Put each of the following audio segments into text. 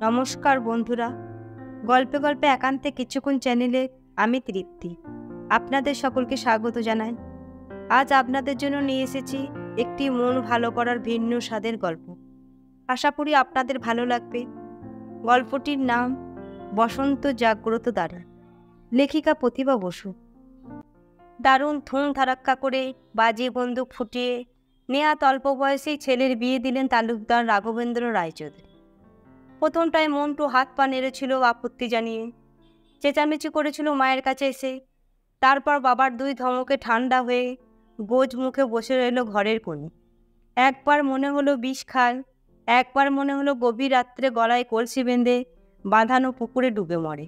নমস্কার বন্ধুরা, গল্পে গল্পে একান্তে কিছুক্ষণ চ্যানেলে আমি তৃপ্তি আপনাদের সকলকে স্বাগত জানাই। আজ আপনাদের জন্য নিয়ে এসেছি একটি মন ভালো করার ভিন্ন স্বাদের গল্প। আশা করি আপনাদের ভালো লাগবে। গল্পটির নাম বসন্ত জাগ্রত দ্বার। লেখিকা প্রতিভা বসু। দারুণ ধুম ধারাক্কা করে বাজি বন্দুক ফুটিয়ে নেহাত অল্প বয়সেই ছেলের বিয়ে দিলেন তালুকদার রাঘবেন্দ্র রায়চৌধুরী। প্রথমটায় মন্টু হাত পা নেড়েছিল আপত্তি জানিয়ে, চেঁচামেচি করেছিল মায়ের কাছে এসে। তারপর বাবার দুই ধমকে ঠান্ডা হয়ে গোজ মুখে বসে রইল ঘরের কোণে। একবার মনে হলো বিষ খায়, একবার মনে হলো গভীর রাত্রে গলায় কলসি বেঁধে বাঁধানো পুকুরে ডুবে মরে,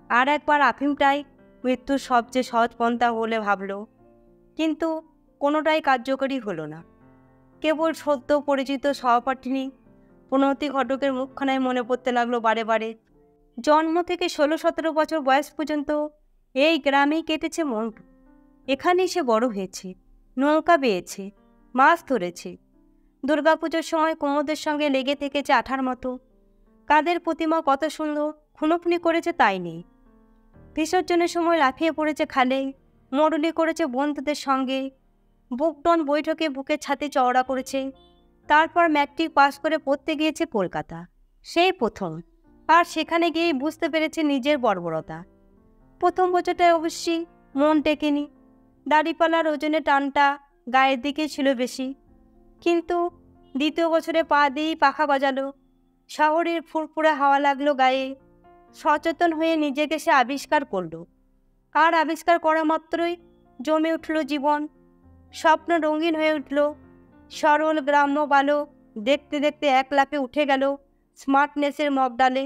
আর একবার আফিমটাই মৃত্যুর সবচেয়ে সহজ পন্থা বলে ভাবল। কিন্তু কোনোটাই কার্যকরী হলো না। কেবল সদ্য পরিচিত সহপাঠিনী প্রণতি ঘটকের মুখখানায় মনে পড়তে লাগলো বারে বারে। জন্ম থেকে 16-17 বছর বয়স পর্যন্ত এই গ্রামেই কেটেছে মন্টু। এখানেই সে বড় হয়েছে, নৌকা বেয়েছে, মাছ ধরেছে, দুর্গাপুজোর সময় কুমোদের সঙ্গে লেগে থেকেছে আঠার মতো। কাদের প্রতিমা কত সুন্দর খুনোখুনি করেছে তাই নেই। বিসর্জনের সময় লাফিয়ে পড়েছে খালে, মরুলি করেছে বন্ধুদের সঙ্গে, বুকডন বৈঠকে বুকের ছাতি চওড়া করেছে। তারপর ম্যাট্রিক পাস করে পড়তে গিয়েছে কলকাতা, সেই প্রথম। আর সেখানে গিয়েই বুঝতে পেরেছে নিজের বর্বরতা। প্রথম বছরটায় অবশ্যই মন টেকেনি, দাড়িপালার ওজনে টানটা গায়ের দিকে ছিল বেশি। কিন্তু দ্বিতীয় বছরে পা দিয়েই পাখা বাজালো, শহরের ফুরফুরে হাওয়া লাগলো গায়ে। সচেতন হয়ে নিজেকে সে আবিষ্কার করলো, আর আবিষ্কার করা মাত্রই জমে উঠল জীবন। স্বপ্ন রঙিন হয়ে উঠল। সরল গ্রাম্য বালক দেখতে দেখতে এক লাফে উঠে গেল স্মার্টনেসের মগডালে।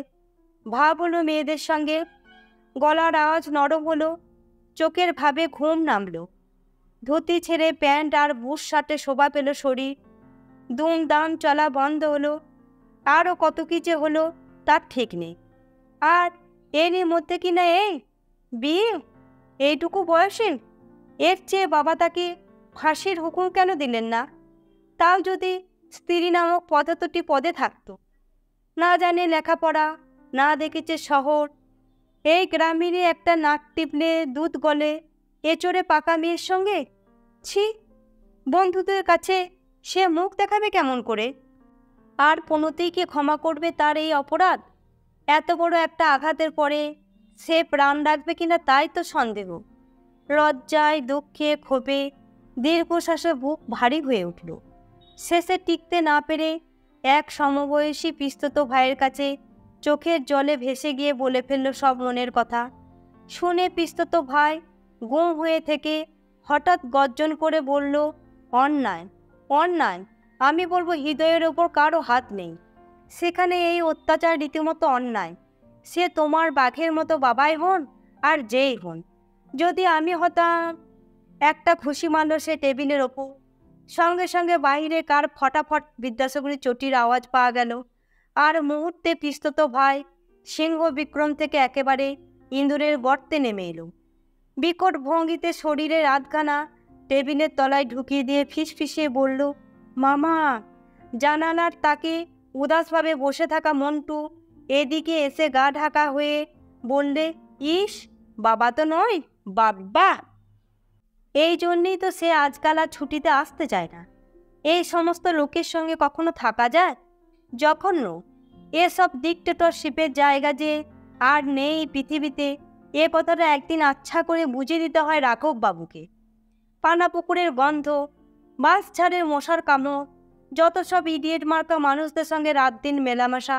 ভাব হলো মেয়েদের সঙ্গে, গলার আওয়াজ নরম হলো, চোখের ভাবে ঘুম নামলো। ধুতি ছেড়ে প্যান্ট আর বুশ শার্টে শোভা পেল শরীর। দুমদাম চলা বন্ধ হলো। আরও কত কি যে হলো তার ঠিক নেই। আর এরই মধ্যে কিনা এই বিয়ে, এইটুকু বয়সে! এর চেয়ে বাবা তাকে ফাঁসির হুকুম কেন দিলেন না? তাও যদি স্ত্রী নামক পদার্থটি পদে থাকত। না জানে লেখাপড়া, না দেখেছে শহর, এই গ্রামেরই একটা নাক টিপলে দুধ গলে এচড়ে পাকা মেয়ের সঙ্গে। ছি, বন্ধুদের কাছে সে মুখ দেখাবে কেমন করে? আর কোনোতেই কি ক্ষমা করবে তার এই অপরাধ? এত বড় একটা আঘাতের পরে সে প্রাণ রাখবে কিনা তাই তো সন্দেহ। লজ্জায় দুঃখে ক্ষোভে দীর্ঘশ্বাসে বুক ভারী হয়ে উঠল। শেষে টিকতে না পেরে এক সমবয়সী পিস্তত ভাইয়ের কাছে চোখের জলে ভেসে গিয়ে বলে ফেলল সব মনের কথা। শুনে পিস্তত ভাই গুম হয়ে থেকে হঠাৎ গর্জন করে বলল, অন্যায়, অন্যায়। আমি বলবো হৃদয়ের ওপর কারো হাত নেই। সেখানে এই অত্যাচার রীতিমতো অন্যায়। সে তোমার বাঘের মতো বাবাই হন আর যেই হন। যদি আমি হতাম। একটা খুশি মারল সে টেবিলের ওপর। সঙ্গে সঙ্গে বাইরে কার ফটাফট বিদ্যাসাগরী চটির আওয়াজ পাওয়া গেল। আর মুহূর্তে পিস্তত ভাই সিংহ বিক্রম থেকে একেবারে ইঁদুরের গর্তে নেমে এলো। বিকট ভঙ্গিতে শরীরের আধখানা টেবিলের তলায় ঢুকিয়ে দিয়ে ফিসফিসিয়ে বলল, মামা। জানালার তাকে উদাসভাবে বসে থাকা মন্টু এদিকে এসে গা ঢাকা হয়ে বললে, ইস, বাবা তো নয়, বাবা। এই জন্যেই তো সে আজকাল আর ছুটিতে আসতে চায় না। এই সমস্ত লোকের সঙ্গে কখনো থাকা যায়? জঘন্য। এসব ডিক্টেটরশিপের জায়গা যে আর নেই পৃথিবীতে, এ কথাটা একদিন আচ্ছা করে বুঝিয়ে দিতে হয় রাঘব বাবুকে। পানা পুকুরের গন্ধ, বাস ঝাড়ের মশার কামড়, যত সব ইডিয়েট মার্কা মানুষদের সঙ্গে রাত দিন মেলামেশা,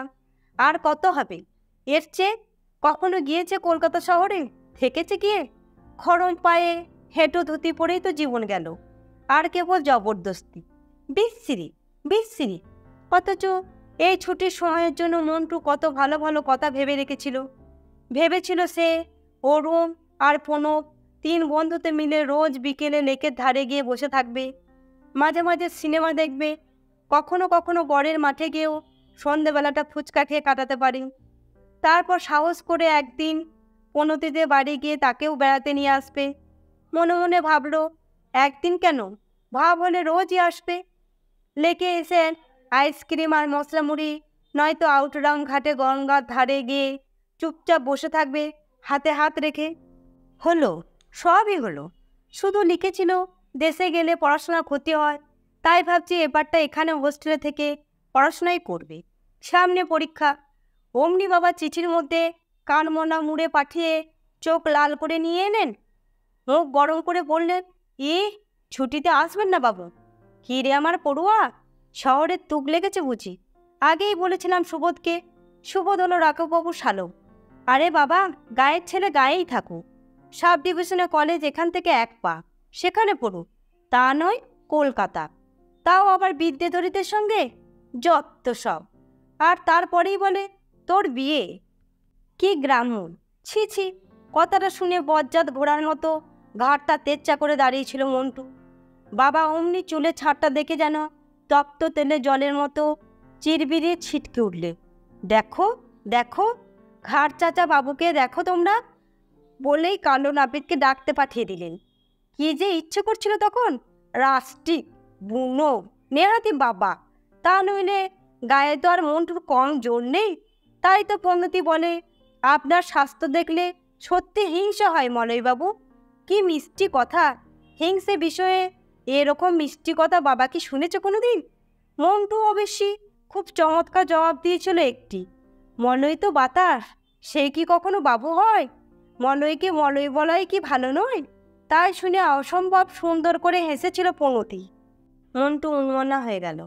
আর কত হবে এর চেয়ে? কখনো গিয়েছে কলকাতা শহরে? থেকেছে গিয়ে? খরম পায়ে হেঁটো ধুতি পরেই তো জীবন গেল। আর কেবল জবরদস্তি, বিশ্রী বিশ্রী। অথচ এই ছুটির সময়ের জন্য মন্টু কত ভালো ভালো কথা ভেবে রেখেছিল। ভেবেছিল সে, অরুণ আর প্রণব 3 বন্ধুতে মিলে রোজ বিকেলে লেকের ধারে গিয়ে বসে থাকবে, মাঝে মাঝে সিনেমা দেখবে, কখনো কখনো বরের মাঠে গিয়েও সন্ধেবেলাটা ফুচকা খেয়ে কাটাতে পারে। তারপর সাহস করে একদিন প্রণতিদের বাড়ি গিয়ে তাকেও বেড়াতে নিয়ে আসবে। মনে মনে ভাবল, একদিন কেন, ভাব হলে রোজই আসবে। লেকে এসে আইসক্রিম আর মশলা মুড়ি নয়তো আউটরাউন্ড ঘাটে গঙ্গার ধারে গিয়ে চুপচাপ বসে থাকবে হাতে হাত রেখে। হলো, সবই হলো। শুধু লিখেছিল দেশে গেলে পড়াশোনার ক্ষতি হয়, তাই ভাবছি এবারটা এখানে হোস্টেলে থেকে পড়াশোনাই করবে। সামনে পরীক্ষা। অমনি বাবা চিঠির মধ্যে কানমনা মুড়ে পাঠিয়ে চোখ লাল করে নিয়ে এলেন। মুখ গরম করে বললেন, ছুটিতে আসবেন না বাবু? কী রে আমার পড়ুয়া, শহরের তুগ লেগেছে বুঝি? আগেই বলেছিলাম সুবোধকে। সুবোধ হলো রাঘববাবুর শালক। আরে বাবা, গায়ের ছেলে গায়েই থাকুক। সাব ডিভিশনে কলেজ এখান থেকে 1 পা, সেখানে পড়ুক। তা নয় কলকাতা, তাও আবার বিদ্যেধরীদের সঙ্গে। যত সব। আর তারপরেই বলে তোর বিয়ে। কি গ্রাম্য! ছি ছি! কথাটা শুনে বজ্জাত ঘোড়ার মতো ঘাড়টা তেচ্চা করে দাঁড়িয়েছিল মন্টু। বাবা অমনি চুলে ছাড়টা দেখে যেন তপ্ত তেলে জলের মতো চিরবিরিয়ে ছিটকে উঠলে। দেখো দেখো, ঘাড় চাচা বাবুকে দেখো তোমরা, বলেই কালো নাপিতকে ডাকতে পাঠিয়ে দিলেন। কি যে ইচ্ছে করছিল তখন! রাস্টিক, বুনো, নেহাতি বাবা। তা নইলে গায়ে তো আর মন্টুর কম জোর নেই। তাই তো পণ্যতি বলে, আপনার স্বাস্থ্য দেখলে সত্যি হিংসা হয় মলয়বাবু। কি মিষ্টি কথা! হিংসে বিষয়ে এরকম মিষ্টি কথা বাবা কি শুনেছ কোনোদিন? মন্টু অবশ্যই খুব চমৎকার জবাব দিয়েছিল একটি। মলয় তো বাতাস, সে কি কখনো বাবু হয়? মলয়কে মলয় বলাই কি ভালো নয়? তাই শুনে অসম্ভব সুন্দর করে হেসেছিল পঙ্গতি। মন্টু উন্মনা হয়ে গেল,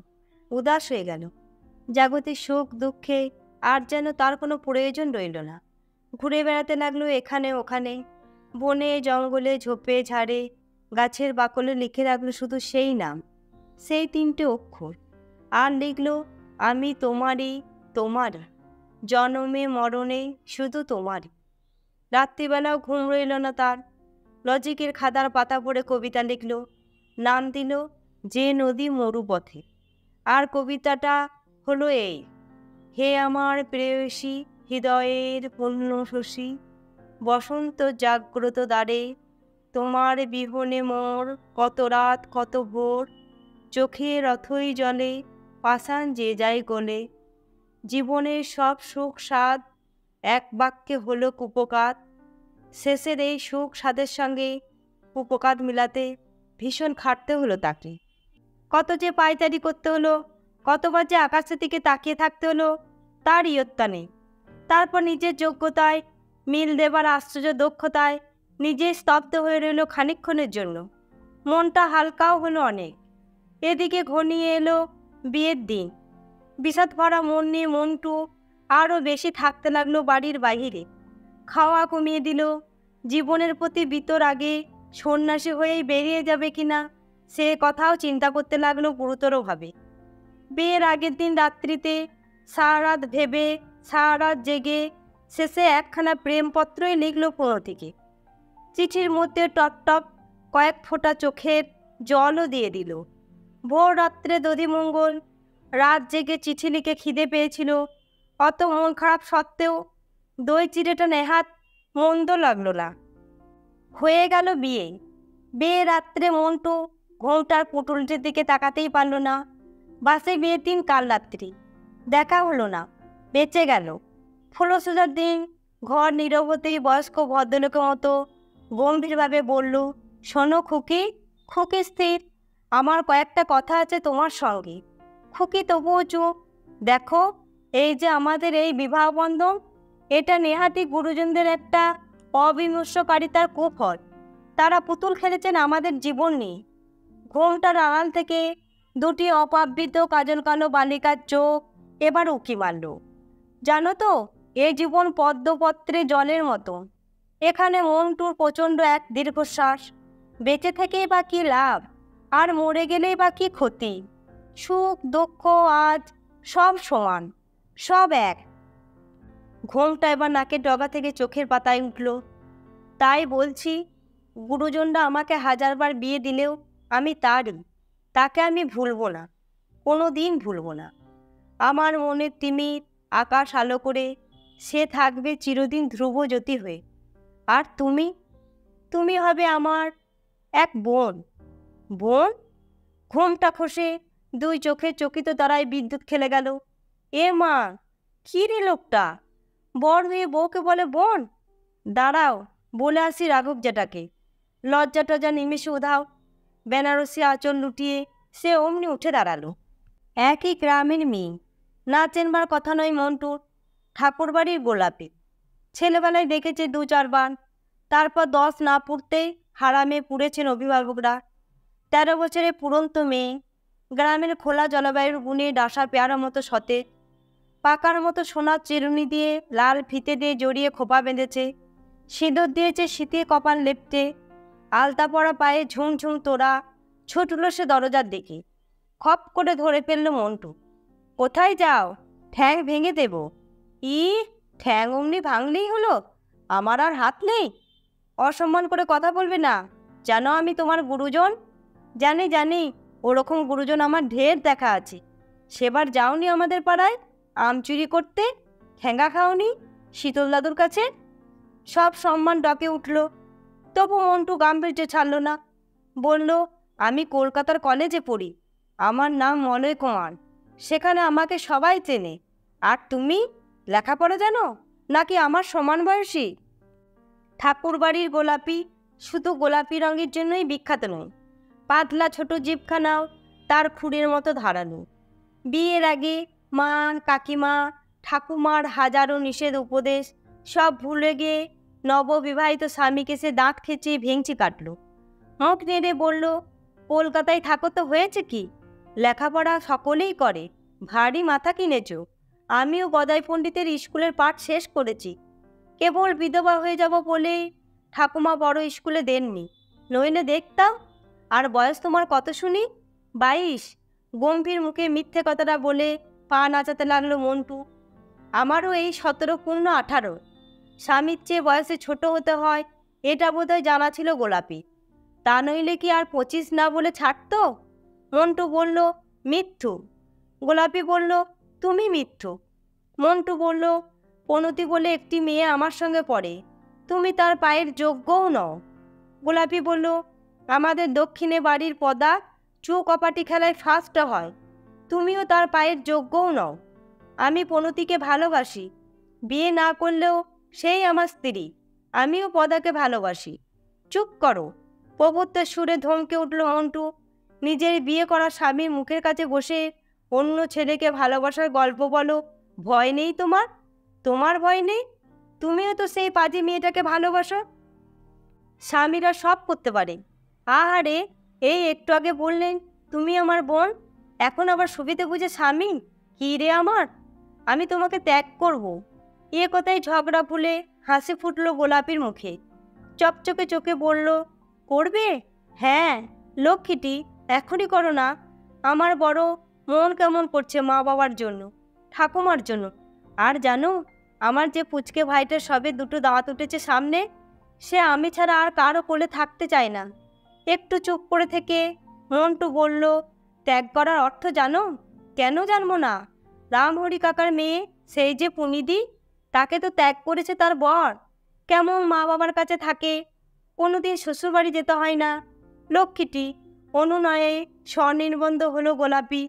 উদাস হয়ে গেল। জাগতিক সুখ দুঃখে আর যেন তার কোনো প্রয়োজন রইল না। ঘুরে বেড়াতে লাগলো এখানে ওখানে, বনে জঙ্গলে ঝোপে ঝাড়ে, গাছের বাকলে লিখে রাখলো শুধু সেই নাম, সেই 3টে অক্ষর। আর লিখল, আমি তোমারই, তোমার, জনমে মরণে শুধু তোমারই। রাত্রিবেলাও ঘুম রইল না তার। লজিকের খাতার পাতা পড়ে কবিতা লিখল, নাম দিল যে নদী মরুপথে। আর কবিতাটা হলো এই: হে আমার প্রেয়সী, হৃদয়ের পূর্ণ শশী, বসন্ত জাগ্রত দ্বারে, তোমার বিহনে মোর কত রাত কত ভোর, চোখের অথই জলে পাষাণ যে যায় গলে, জীবনের সব সুখ স্বাদ এক বাক্যে হলো কুপকাত। শেষের এই সুখ স্বাদের সঙ্গে কুপকাত মিলাতে ভীষণ খাটতে হলো তাকে। কত যে পায়চারি করতে হলো, কতবার যে আকাশের দিকে তাকিয়ে থাকতে হলো, তার ইয়ত্তা নেই। তারপর নিজের যোগ্যতায় মিল দেবার আশ্চর্য দক্ষতায় নিজে স্তব্ধ হয়ে রইল খানিকক্ষণের জন্য। মনটা হালকাও হলো অনেক। এদিকে ঘনিয়ে এলো বিয়ের দিন। বিষাদ ভরা মন নিয়ে মন্টু আরও বেশি থাকতে লাগলো বাড়ির বাহিরে। খাওয়া কমিয়ে দিল। জীবনের প্রতি বিতর আগে সন্ন্যাসী হয়েই বেরিয়ে যাবে কিনা সে কথাও চিন্তা করতে লাগলো গুরুতরভাবে। বিয়ের আগের দিন রাত্রিতে সারা রাত ভেবে, সারা রাত জেগে শেষে একখানা প্রেমপত্রই লিখল প্রণতিকে। চিঠির মধ্যে টপ কয়েক ফোঁটা চোখের জলও দিয়ে দিল। ভোর রাত্রে দধিমঙ্গল রাত জেগে চিঠি লিখে খিদে পেয়েছিল। অত মন খারাপ সত্ত্বেও দই চিড়েটা নেহাত মন্দ লাগলো না। হয়ে গেল বিয়ে। বিয়ে রাত্রে মন্টু ঘোমটার পুটুলটির দিকে তাকাতেই পারল না। বাসে বিয়ের দিন কাল রাত্রি। দেখা হলো না, বেঁচে গেল। ফলসুজার দিন ঘর নীরবতেই বয়স্ক ভদ্রলোকের মতো গম্ভীরভাবে বলল, শোনো খুকি। খুকি স্থির। আমার কয়েকটা কথা আছে তোমার সঙ্গে। খুকি তবুও চুপ। দেখো, এই যে আমাদের এই বিবাহ বন্ধন, এটা নেহাতি গুরুজনদের একটা অবিমর্শকারিতার কুফল। তারা পুতুল খেলেছেন আমাদের জীবন নিয়ে। ঘোমটার আড়াল থেকে 2টি অপাবৃত কাজল কালো বালিকার চোখ এবার উকি মারল। জানো তো, এ জীবন পদ্মপত্রে জলের মতো। এখানে মন্টুর প্রচণ্ড এক দীর্ঘশ্বাস। বেঁচে থেকেই বা কী লাভ, আর মরে গেলেই বা কী ক্ষতি? সুখ দুঃখ আজ সব সমান, সব এক। ঘোমটা এবার নাকের ডগা থেকে চোখের পাতায় উঠল। তাই বলছি, গুরুজনরা আমাকে 1000বার বিয়ে দিলেও আমি তারই। তাকে আমি ভুলব না, কোনো দিন ভুলব না। আমার মনের তিমির আকাশ আলো করে সে থাকবে চিরদিন ধ্রুবজ্যোতি হয়ে। আর তুমি, তুমি হবে আমার এক বোন। বোন? ঘোমটা খসে 2 চোখের চকিত তারায় বিদ্যুৎ খেলে গেল। এ মা, কি রে লোকটা, বর হয়ে বউকে বলে বোন? দাঁড়াও, বলে আসি রাঘব জেঠাকে। লজ্জা টজ্জা নিমেষে উধাও। বেনারসি আঁচল লুটিয়ে সে অমনি উঠে দাঁড়ালো। একই গ্রামের মেয়ে, না চেনবার কথা নয় মন্টুর। ঠাকুরবাড়ির গোলাপি, ছেলেবেলায় দেখেছে 2-4 বার। তারপর 10 না পুড়তেই হারামে পুড়েছেন অভিভাবকরা। 13 বছরে পুরন্ত মেয়ে, গ্রামের খোলা জলবায়ুর গুণে ডাসা পেয়ারা মতো সতেজ। পাকার মতো সোনার চিরুনি দিয়ে লাল ফিতে দিয়ে জড়িয়ে খোপা বেঁধেছে। সিঁদুর দিয়েছে শীতে কপাল লেপটে। আলতা পরা পায়ে ঝুমঝুম তোড়া। ছুটল সে দরজার দিকে। খপ করে ধরে ফেলল মন্টু। কোথায় যাও? ঠ্যাং ভেঙে দেব। ই, ঠ্যাং অমনি ভাঙলেই হলো? আমার আর হাত নেই? অসম্মান করে কথা বলবে না। জানো আমি তোমার গুরুজন? জানি জানি, ওরকম গুরুজন আমার ঢের দেখা আছে। সেবার যাওনি আমাদের পাড়ায় আম চুরি করতে? ঠ্যাঙ্গা খাওনি শীতল দাদুর কাছে? সব সম্মান ডকে উঠল। তবু মন্টু গাম্ভীর্য ছাড়ল না। বলল, আমি কলকাতার কলেজে পড়ি। আমার নাম মলয় কুমার। সেখানে আমাকে সবাই চেনে। আর তুমি লেখাপড়া জানো নাকি আমার সমান বয়সী? ঠাকুরবাড়ির গোলাপি শুধু গোলাপি রঙের জন্যই বিখ্যাত নয়। পাতলা ছোট জিভখানাও তার খুঁড়ের মতো ধারালো। বিয়ের আগে মা, কাকিমা, ঠাকুমার হাজারো নিষেধ উপদেশ সব ভুলে গিয়ে নববিবাহিত স্বামীকে সে দাঁত খেঁচিয়ে ভেঙচি কাটল। মুখ নেড়ে বলল, কলকাতায় থাকো তো হয়েছে কি? লেখাপড়া সকলেই করে, ভারী মাথা কিনেছ। আমিও গদাই পণ্ডিতের স্কুলের পাঠ শেষ করেছি। কেবল বিধবা হয়ে যাব বলেই ঠাকুমা বড় স্কুলে দেননি, নইলে দেখতাম। আর বয়স তোমার কত শুনি? 22। গম্ভীর মুখে মিথ্যে কথাটা বলে পা নাচাতে লাগলো মন্টু। আমারও এই 17 পূর্ণ 18। স্বামীর চেয়ে বয়সে ছোট হতে হয় এটা বোধহয় জানা ছিল গোলাপি। তা নইলে কি আর 25 না বলে ছাড়তো? মন্টু বলল, মিথ্যু। গোলাপি বলল, তুমি মিথ্যু। মন্টু বলল, পনতি বলে একটি মেয়ে আমার সঙ্গে পড়ে, তুমি তার পায়ের যোগ্যও নও। গোলাপি বলল, আমাদের দক্ষিণে বাড়ির পদা চৌকপাটি খেলায় ফার্স্ট হয়, তুমিও তার পায়ের যোগ্যও নও। আমি পনতিকে ভালোবাসি, বিয়ে না করলেও সেই আমার স্ত্রী। আমিও পদাকে ভালোবাসি। চুপ করো, প্রভুত্বের সুরে ধমকে উঠল মন্টু। নিজের বিয়ে করা স্বামীর মুখের কাছে বসে অন্য ছেলেকে ভালোবাসার গল্প বলো, ভয় নেই তোমার? তোমার ভয় নেই? তুমিও তো সেই পাজি মেয়েটাকে ভালোবাসো। স্বামীরা সব করতে পারে। আহারে, এই একটু আগে বললেন তুমি আমার বোন, এখন আবার সুবিধে বুঝে স্বামী? কী রে আমার, আমি তোমাকে ত্যাগ করব। এ কথায় ঝগড়া ভুলে হাসি ফুটল গোলাপির মুখে। চকচকে চোখে বলল, করবে? হ্যাঁ লক্ষ্মীটি, এখনই করো না। আমার বড় মন কেমন করছে মা বাবার জন্য, ঠাকুমার জন্য। আর জানো, আমার যে পুচকে ভাইটার সবে 2টো দাঁত উঠেছে সামনে, সে আমি ছাড়া আর কারো কোলে থাকতে চায় না। একটু চুপ করে থেকে মন্টু বলল, ত্যাগ করার অর্থ জানো? কেন জানবো না? রামহরি কাকার মেয়ে সেই যে পুনিদি, তাকে তো ত্যাগ করেছে তার বর। কেমন মা বাবার কাছে থাকে, কোনোদিন শ্বশুরবাড়ি যেতে হয় না। লক্ষ্মীটি। অনুনয়ে স্বনির্বন্ধ হলো গোলাপি।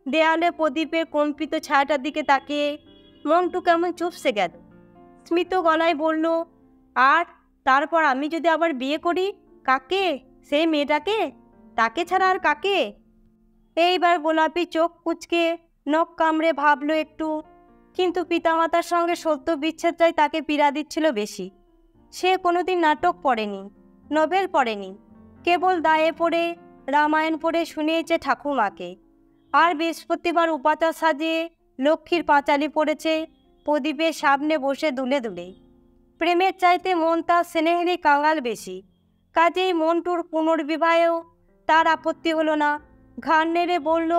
দেয়ালে প্রদীপের কম্পিত ছায়াটার দিকে তাকিয়ে মন্টু কেমন চুপসে গেল। স্মিত গলায় বলল, আর তারপর আমি যদি আবার বিয়ে করি? কাকে? সেই মেয়েটাকে? তাকে ছাড়া আর কাকে? এইবার গোলাপি চোখ কুঁচকে নখ কামড়ে ভাবল একটু, কিন্তু পিতামাতার সঙ্গে সদ্য বিচ্ছেদটাই তাকে পীড়া দিচ্ছিল বেশি। সে কোনোদিন নাটক পড়েনি, নোবেল পড়েনি, কেবল দায়ে পড়ে রামায়ণ পড়ে শুনিয়েছে ঠাকুমাকে। আর বৃহস্পতিবার উপাচার সাজিয়ে লক্ষ্মীর পাঁচালি পড়েছে প্রদীপের সামনে বসে দুলে দুলে। প্রেমের চাইতে মন তার স্নেহেরই কাঙাল বেশি। কাজেই মন্টুর পুনর্বিবাহেও তার আপত্তি হলো না। ঘাড় নেড়ে বলল,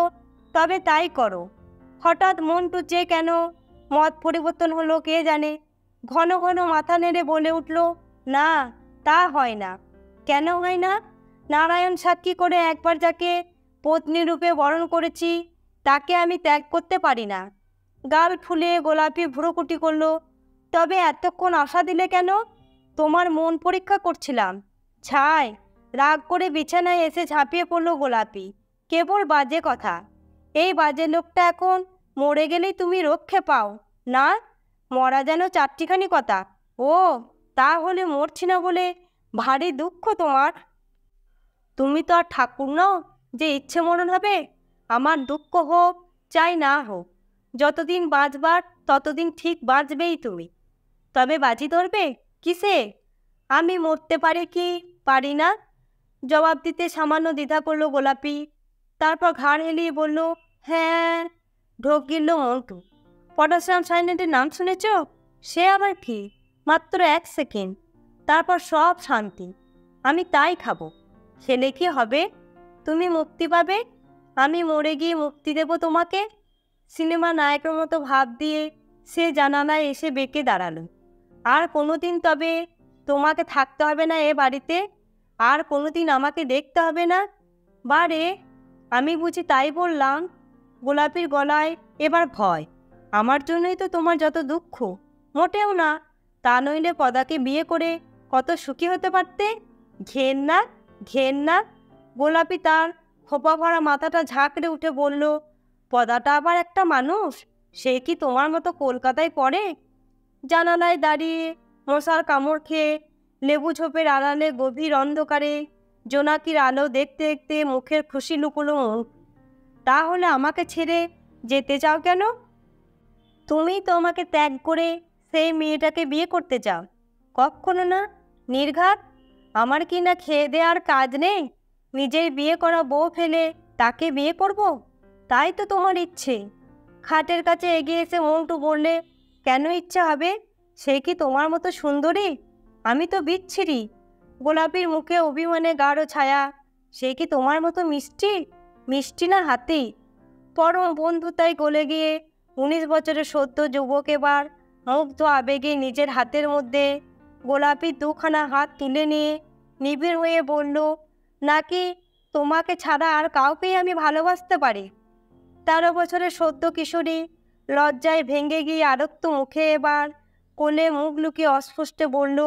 তবে তাই করো। হঠাৎ মন্টু যে কেন মত পরিবর্তন হলো কে জানে। ঘন ঘন মাথা নেড়ে বলে উঠল, না, তা হয় না। কেন হয় না? নারায়ণ সাক্ষী করে একবার যাকে পত্নী রূপে বরণ করেছি, তাকে আমি ত্যাগ করতে পারি না। গাল ফুলিয়ে গোলাপি ভ্রুকুটি করল। তবে এতক্ষণ আশা দিলে কেন? তোমার মন পরীক্ষা করছিলাম। ছাই। রাগ করে বিছানায় এসে ঝাঁপিয়ে পড়ল গোলাপি। কেবল বাজে কথা। এই বাজে লোকটা এখন মরে গেলেই তুমি রক্ষে পাও। না, মরা যেন চারটিখানি কথা। ও, তাহলে মরছি না বলে ভারী দুঃখ তোমার। তুমি তো আর ঠাকুর নও যে ইচ্ছে মরণ হবে। আমার দুঃখ হোক চাই না হোক, যতদিন বাঁচবার ততদিন ঠিক বাঁচবেই তুমি। তবে বাজি ধরবে কিসে? আমি মরতে পারি কি পারি না জবাব দিতে সামান্য দ্বিধা করল গোলাপি। তারপর ঘাড় হেলিয়ে বলল, হ্যাঁ। ঢোক গিলল মন্টু। পটাশিয়াম সাইনাইডের নাম শুনেছ? সে আবার কি? মাত্র 1 সেকেন্ড, তারপর সব শান্তি। আমি তাই খাবো। খেলে কি হবে? তুমি মুক্তি পাবে, আমি মরে গিয়ে মুক্তি দেব তোমাকে। সিনেমা নায়কের মতো ভাব দিয়ে সে জানালায় এসে বেঁকে দাঁড়ালো। আর কোনোদিন তবে তোমাকে থাকতে হবে না এ বাড়িতে, আর কোনোদিন আমাকে দেখতে হবে না। বারে, আমি বুঝি তাই বললাম? গোলাপির গলায় এবার ভয়। আমার জন্যই তো তোমার যত দুঃখ। মোটেও না, তা নইলে পদাকে বিয়ে করে কত সুখী হতে পারতে। ঘেন্না, ঘেন্না। গোলাপি তার খোপা ভরা মাথাটা ঝাঁকড়ে উঠে বলল, পদাটা আবার একটা মানুষ? সে কি তোমার মতো কলকাতায় পড়ে? জানালায় দাঁড়িয়ে মশার কামড় খেয়ে লেবু ঝোপের আড়ালে গভীর অন্ধকারে জোনাকির আলো দেখতে দেখতে মুখের খুশি লুকোলো মুখ। তাহলে আমাকে ছেড়ে যেতে চাও কেন? তুমি তো আমাকে ত্যাগ করে সেই মেয়েটাকে বিয়ে করতে চাও। কখনো না, নির্ঘাত। আমার কি না খেয়ে দেওয়ার কাজ নেই? নিজের বিয়ে করা বউ ফেলে তাকে বিয়ে করব? তাই তো তোমার ইচ্ছে। খাটের কাছে এগিয়ে এসে মন্টু বললে, কেন ইচ্ছা হবে? সে কি তোমার মতো সুন্দরী? আমি তো বিচ্ছিরি। গোলাপির মুখে অভিমানে গাঢ় ছায়া। সে কি তোমার মতো মিষ্টি? মিষ্টি না হাতি। পরম বন্ধুতায় গলে গিয়ে 19 বছরের সদ্য যুবক এবার মুগ্ধ আবেগে নিজের হাতের মধ্যে গোলাপির দুখানা হাত তুলে নিয়ে নিবিড় হয়ে বলল, নাকি তোমাকে ছাড়া আর কাউকেই আমি ভালোবাসতে পারি? 13 বছরের সদ্য কিশোরী লজ্জায় ভেঙে গিয়ে আরক্ত মুখে এবার কোলে মুখ লুকিয়ে অস্পষ্টে বলল,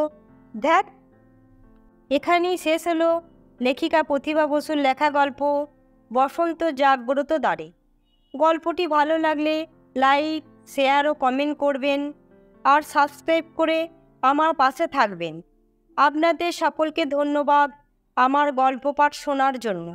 দেখ। এখানেই শেষ হলো লেখিকা প্রতিভা বসুর লেখা গল্প বসন্ত জাগ্রত দ্বারে। গল্পটি ভালো লাগলে লাইক, শেয়ার ও কমেন্ট করবেন, আর সাবস্ক্রাইব করে আমার পাশে থাকবেন। আপনাদের সকলকে ধন্যবাদ আমার গল্প পাঠ শোনার জন্য।